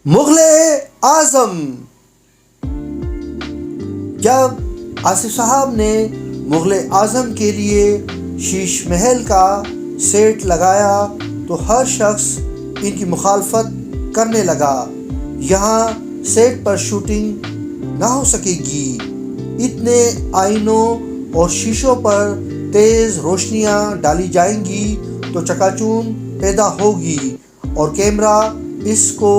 مغل اعظم. جب آصف صاحب نے مغل اعظم کے لیے شیش محل کا سیٹ لگایا تو ہر شخص ان کی مخالفت کرنے لگا. یہاں سیٹ پر شوٹنگ نہ ہو سکے گی، اتنے آئینوں اور شیشوں پر تیز روشنیاں ڈالی جائیں گی تو چکا چوند پیدا ہوگی اور کیمرہ اس کو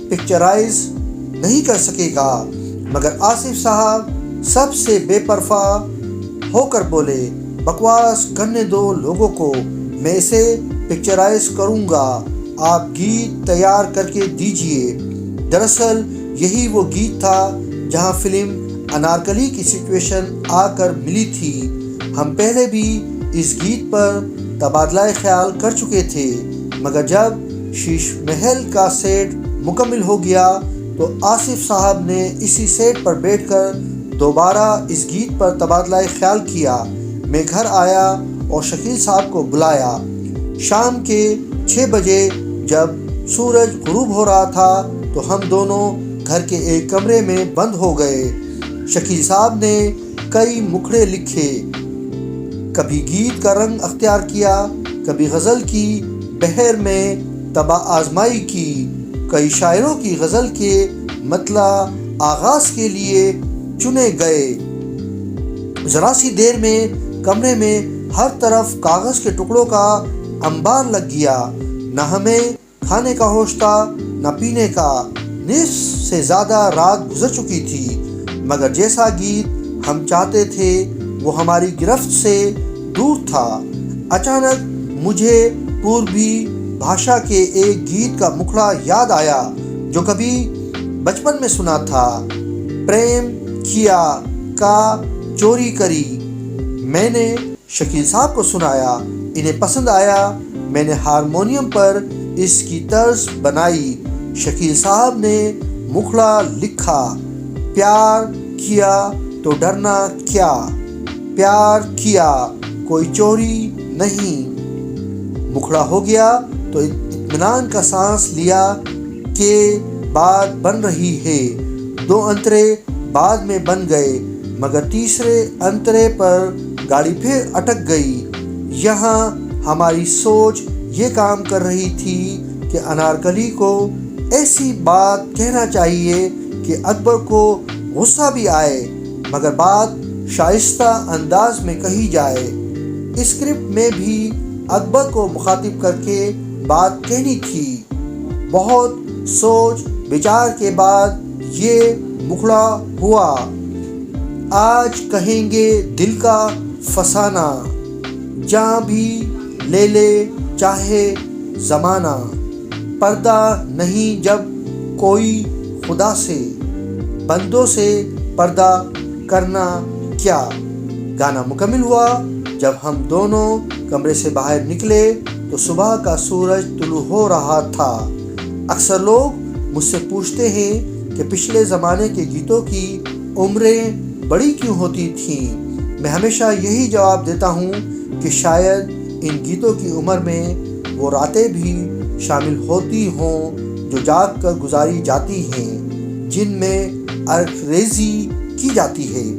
پکچرائز نہیں کر سکے گا. مگر آصف صاحب سب سے بے پرواہ ہو کر بولے، بکواس کرنے دو لوگوں کو، میں اسے پکچرائز کروں گا، آپ گیت تیار کر کے دیجئے. دراصل یہی وہ گیت تھا جہاں فلم انارکلی کی سچویشن آ کر ملی تھی. ہم پہلے بھی اس گیت پر تبادلہ خیال کر چکے تھے، مگر جب شیش محل کا سیٹ مکمل ہو گیا تو آصف صاحب نے اسی سیٹ پر بیٹھ کر دوبارہ اس گیت پر تبادلہ خیال کیا. میں گھر آیا اور شکیل صاحب کو بلایا. شام کے 6 بجے جب سورج غروب ہو رہا تھا تو ہم دونوں گھر کے ایک کمرے میں بند ہو گئے. شکیل صاحب نے کئی مکھڑے لکھے، کبھی گیت کا رنگ اختیار کیا، کبھی غزل کی بحر میں طبع آزمائی کی. کئی شاعروں کی غزل کے مطلع آغاز کے لیے چنے گئے. ذرا سی دیر میں کمرے میں ہر طرف کاغذ کے ٹکڑوں کا انبار لگ گیا. نہ ہمیں کھانے کا ہوش تھا نہ پینے کا. نصف سے زیادہ رات گزر چکی تھی، مگر جیسا گیت ہم چاہتے تھے وہ ہماری گرفت سے دور تھا. اچانک مجھے پوربی بھاشا کے ایک گیت کا مکھڑا یاد آیا جو کبھی بچپن میں سنا تھا، پریم کیا کا چوری کری. میں نے شکیل صاحب کو سنایا، انہیں پسند آیا. میں نے ہارمونیم پر اس کی طرز بنائی. شکیل صاحب نے مکھڑا لکھا، پیار کیا تو ڈرنا کیا، پیار کیا کوئی چوری نہیں. مکھڑا ہو گیا تو اطمینان کا سانس لیا کہ بات بن رہی ہے. 2 انترے بعد میں بن گئے، مگر تیسرے انترے پر گاڑی پھر اٹک گئی. یہاں ہماری سوچ یہ کام کر رہی تھی کہ انارکلی کو ایسی بات کہنا چاہیے کہ اکبر کو غصہ بھی آئے، مگر بات شائستہ انداز میں کہی جائے. اسکرپٹ میں بھی اکبر کو مخاطب کر کے بات کہنی تھی. بہت سوچ بچار کے بعد یہ مکھڑا ہوا. آج کہیں گے دل کا فسانہ، جاں بھی لے لے چاہے زمانہ. پردہ نہیں جب کوئی خدا سے، بندوں سے پردہ کرنا کیا. گانا مکمل ہوا. جب ہم دونوں کمرے سے باہر نکلے تو صبح کا سورج طلوع ہو رہا تھا. اکثر لوگ مجھ سے پوچھتے ہیں کہ پچھلے زمانے کے گیتوں کی عمریں بڑی کیوں ہوتی تھیں. میں ہمیشہ یہی جواب دیتا ہوں کہ شاید ان گیتوں کی عمر میں وہ راتیں بھی شامل ہوتی ہوں جو جاگ کر گزاری جاتی ہیں، جن میں عرق ریزی کی جاتی ہے.